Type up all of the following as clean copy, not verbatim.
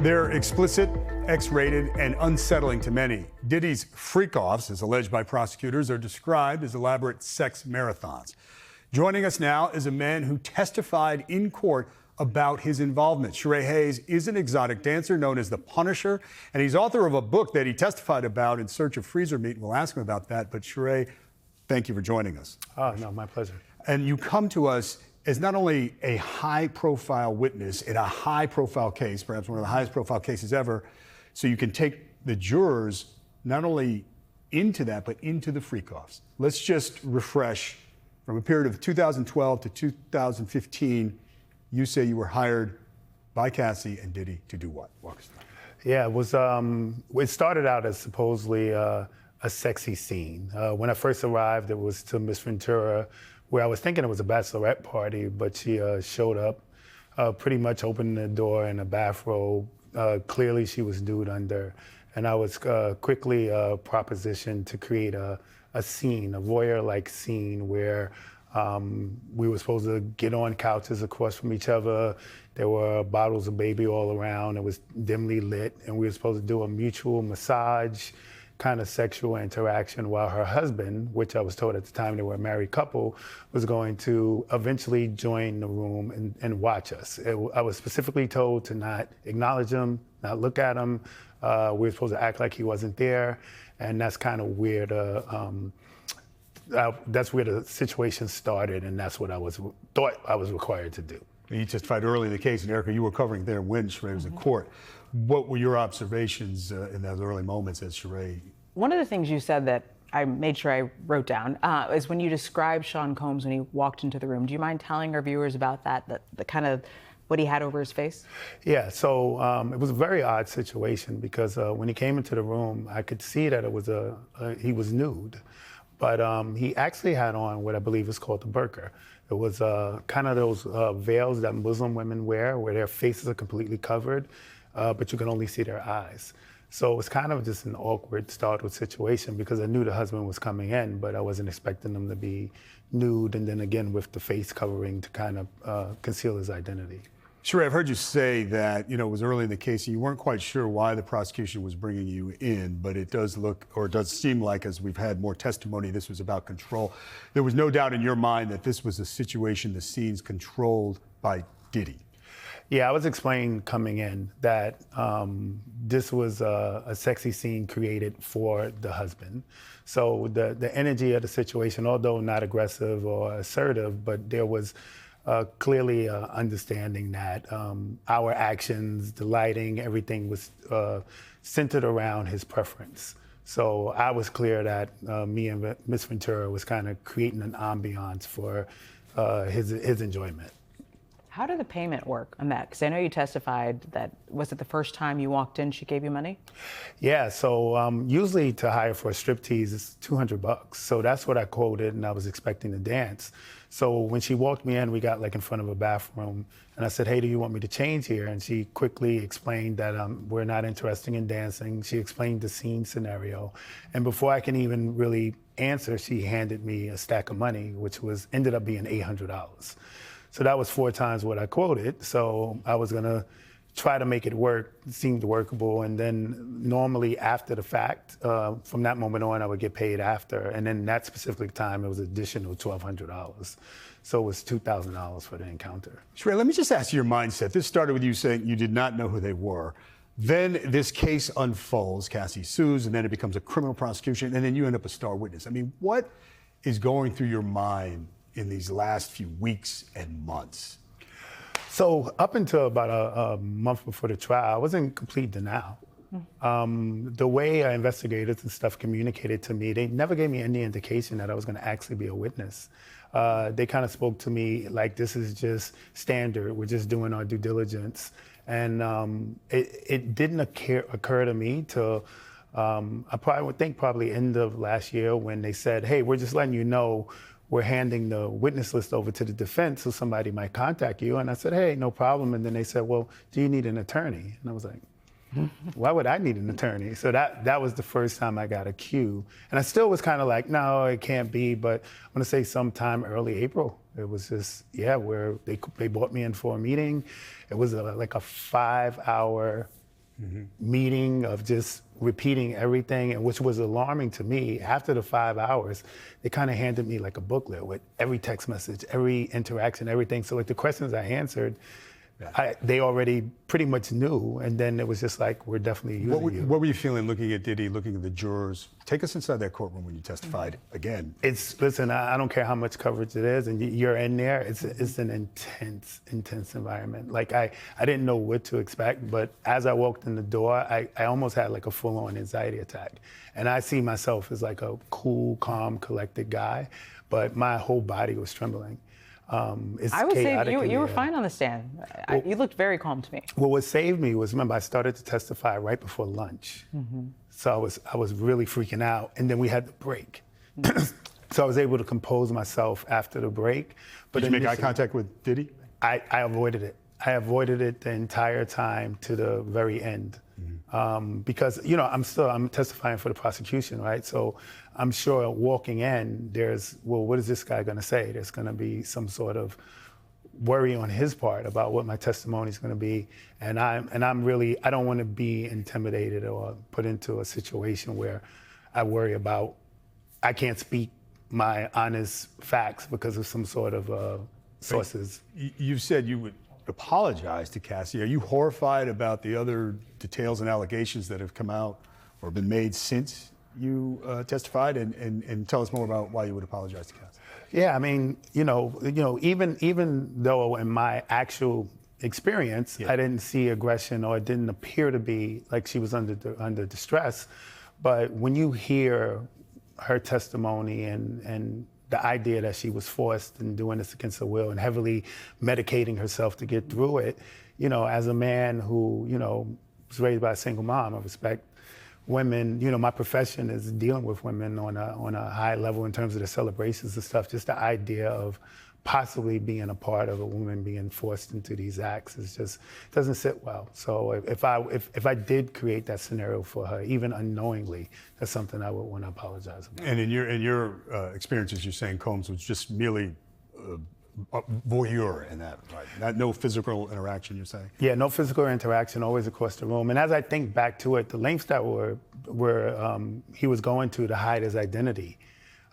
They're explicit, X-rated, and unsettling to many. Diddy's freakoffs, as alleged by prosecutors, are described as elaborate sex marathons. Joining us now is a man who testified in court about his involvement. Sharay Hayes is an exotic dancer known as The Punisher, and he's author of a book that he testified about, In Search of Freezer Meat. We'll ask him about that. But Sharay, thank you for joining us. Oh, no, my pleasure. And you come to us as not only a high-profile witness in a high-profile case, perhaps one of the highest-profile cases ever, so you can take the jurors not only into that, but into the freakoffs. Let's just refresh. From a period of 2012 to 2015, you say you were hired by Cassie and Diddy to do what? Walk us through. Yeah, it started out as supposedly a sexy scene. When I first arrived, it was to Miss Ventura, where I was thinking it was a bachelorette party, but she showed up, pretty much opened the door in a bathrobe. Clearly she was nude under, and I was quickly propositioned to create a scene, a voyeur-like scene where we were supposed to get on couches across from each other. There were bottles of baby all around. It was dimly lit, and we were supposed to do a mutual massage kind of sexual interaction while her husband, which I was told at the time they were a married couple, was going to eventually join the room and watch us. I was specifically told to not acknowledge him, not look at him. We were supposed to act like he wasn't there, and that's kind of weird. That's where the situation started, and that's what thought I was required to do. You testified early in the case, and Erica, you were covering there when Sharay was in court. What were your observations in those early moments as Sharay? One of the things you said that I made sure I wrote down is when you described Sean Combs when he walked into the room. Do you mind telling our viewers about that, the kind of what he had over his face? Yeah, so it was a very odd situation because when he came into the room, I could see that it was he was nude. But he actually had on what I believe is called the burqa. It was kind of those veils that Muslim women wear where their faces are completely covered, but you can only see their eyes. So it was kind of just an awkward, startled situation because I knew the husband was coming in, but I wasn't expecting him to be nude and then again with the face covering to kind of conceal his identity. Sharay, I've heard you say that, it was early in the case and you weren't quite sure why the prosecution was bringing you in, but it does look, or it does seem like, as we've had more testimony, this was about control. There was no doubt in your mind that this was a situation, the scenes controlled by Diddy. Yeah, I was explaining coming in that this was a sexy scene created for the husband. So the energy of the situation, although not aggressive or assertive, but there was clearly understanding that our actions, the lighting, everything was centered around his preference. So I was clear that me and Miss Ventura was kind of creating an ambiance for his enjoyment. How did the payment work on that? Because I know you testified that, was it the first time you walked in, she gave you money? Yeah, so usually to hire for a striptease is $200. So that's what I quoted, and I was expecting to dance. So when she walked me in, we got like in front of a bathroom, and I said, hey, do you want me to change here? And she quickly explained that we're not interested in dancing. She explained the scene scenario. And before I can even really answer, she handed me a stack of money, which ended up being $800. So that was 4 times what I quoted. So I was gonna try to make it work. It seemed workable. And then normally after the fact, from that moment on, I would get paid after. And then that specific time, it was additional $1,200. So it was $2,000 for the encounter. Sharay, let me just ask you your mindset. This started with you saying you did not know who they were. Then this case unfolds, Cassie sues, and then it becomes a criminal prosecution, and then you end up a star witness. I mean, what is going through your mind in these last few weeks and months? So up until about a month before the trial, I was in complete denial. The way our investigators and stuff communicated to me, they never gave me any indication that I was going to actually be a witness. They kind of spoke to me like this is just standard. We're just doing our due diligence. And it didn't occur to me till I would think probably end of last year when they said, hey, we're just letting you know we're handing the witness list over to the defense so somebody might contact you. And I said, hey, no problem. And then they said, well, do you need an attorney? And I was like, why would I need an attorney? So that was the first time I got a cue. And I still was kind of like, no, it can't be. But I'm going to say sometime early April. It was just, yeah, where they brought me in for a meeting. It was like a 5-hour meeting of just repeating everything, and which was alarming to me. After the 5 hours, they kind of handed me like a booklet with every text message, every interaction, everything. So like the questions I answered, they already pretty much knew, and then it was just like, we're definitely using you. What were you feeling looking at Diddy, looking at the jurors? Take us inside that courtroom when you testified again. Listen, I don't care how much coverage it is, and you're in there, it's an intense environment. Like I didn't know what to expect, but as I walked in the door, I almost had like a full-on anxiety attack. And I see myself as like a cool, calm, collected guy, but my whole body was trembling. I would say you were fine on the stand. You looked very calm to me. Well, what saved me was, remember, I started to testify right before lunch. So I was really freaking out. And then we had the break. So I was able to compose myself after the break. But did you make eye contact with Diddy? I avoided it. I avoided it the entire time to the very end. Because, you know, I'm testifying for the prosecution, right? So I'm sure walking in, well, what is this guy gonna say? There's gonna be some sort of worry on his part about what my testimony is gonna be. And I'm really, I don't wanna be intimidated or put into a situation where I worry about, I can't speak my honest facts because of some sort of sources. You've said you would apologize to Cassie. Are you horrified about the other details and allegations that have come out or been made since you testified? And tell us more about why you would apologize to Cassie. Yeah, I mean, even though in my actual experience, I didn't see aggression, or it didn't appear to be like she was under distress, but when you hear her testimony and the idea that she was forced and doing this against her will and heavily medicating herself to get through it, you know, as a man who, you know, was raised by a single mom, I respect women. You know, my profession is dealing with women on a high level in terms of the celebrations and stuff. Just the idea of possibly being a part of a woman being forced into these acts is just doesn't sit well. So if I did create that scenario for her, even unknowingly, that's something I would want to apologize about. And in your experiences, you're saying Combs was just merely a voyeur in that, right? No physical interaction, you're saying? Yeah, no physical interaction, always across the room. And as I think back to it, the lengths that he was going to hide his identity,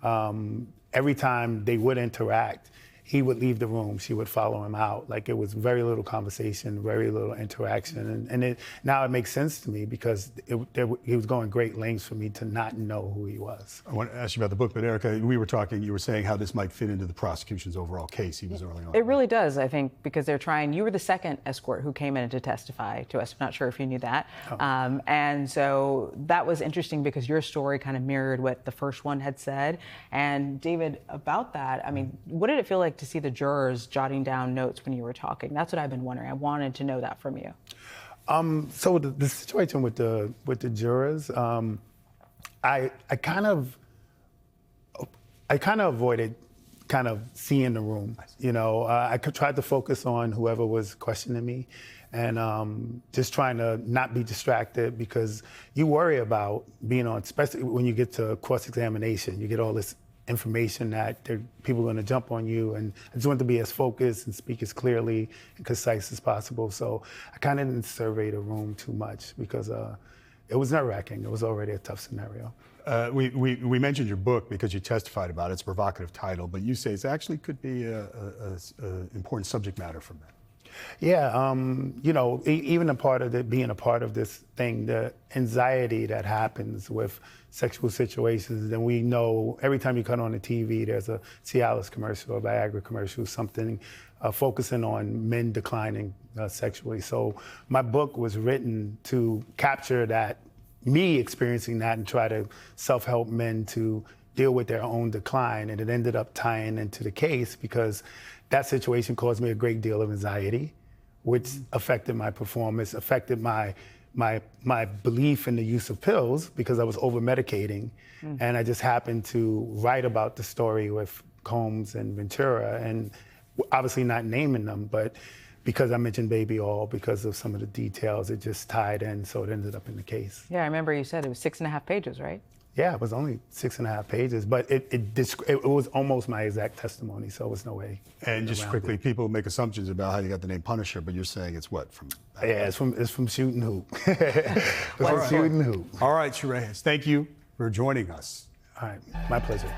every time they would interact, he would leave the room, she would follow him out. Like, it was very little conversation, very little interaction. And now it makes sense to me because he was going great lengths for me to not know who he was. I want to ask you about the book, but Erica, you were saying how this might fit into the prosecution's overall case. He was early on. It really does, I think, because you were the second escort who came in to testify to us. I'm not sure if you knew that. Oh. And so that was interesting because your story kind of mirrored what the first one had said. And David, about that, I mean, what did it feel like to see the jurors jotting down notes when you were talking? That's what I've been wondering. I wanted to know that from you. So the situation with the jurors, I kind of avoided kind of seeing the room. You know, I tried to focus on whoever was questioning me, and just trying to not be distracted, because you worry about being on, especially when you get to cross-examination, you get all this information that people are going to jump on you, and I just wanted to be as focused and speak as clearly and concise as possible. So I kind of didn't survey the room too much because it was nerve-wracking. It was already a tough scenario. We mentioned your book because you testified about it. It's a provocative title, but you say it actually could be an important subject matter for men. Yeah, you know, even being a part of this thing, the anxiety that happens with sexual situations, and we know every time you cut on the TV, there's a Cialis commercial, a Viagra commercial, something focusing on men declining sexually. So my book was written to capture that, me experiencing that, and try to self-help men to deal with their own decline. And it ended up tying into the case because that situation caused me a great deal of anxiety, which affected my performance, affected my belief in the use of pills because I was over-medicating. And I just happened to write about the story with Combs and Ventura, and obviously not naming them, but because I mentioned baby oil, because of some of the details, it just tied in, so it ended up in the case. Yeah, I remember you said it was 6.5 pages, right? Yeah, it was only 6.5 pages, but it was almost my exact testimony, so it was no way. And just around quickly, it. people make assumptions about how you got the name Punisher, but you're saying it's what from? Yeah, it's from shooting hoop. It's from shooting hoop. All right, Sharay, thank you for joining us. All right, my pleasure.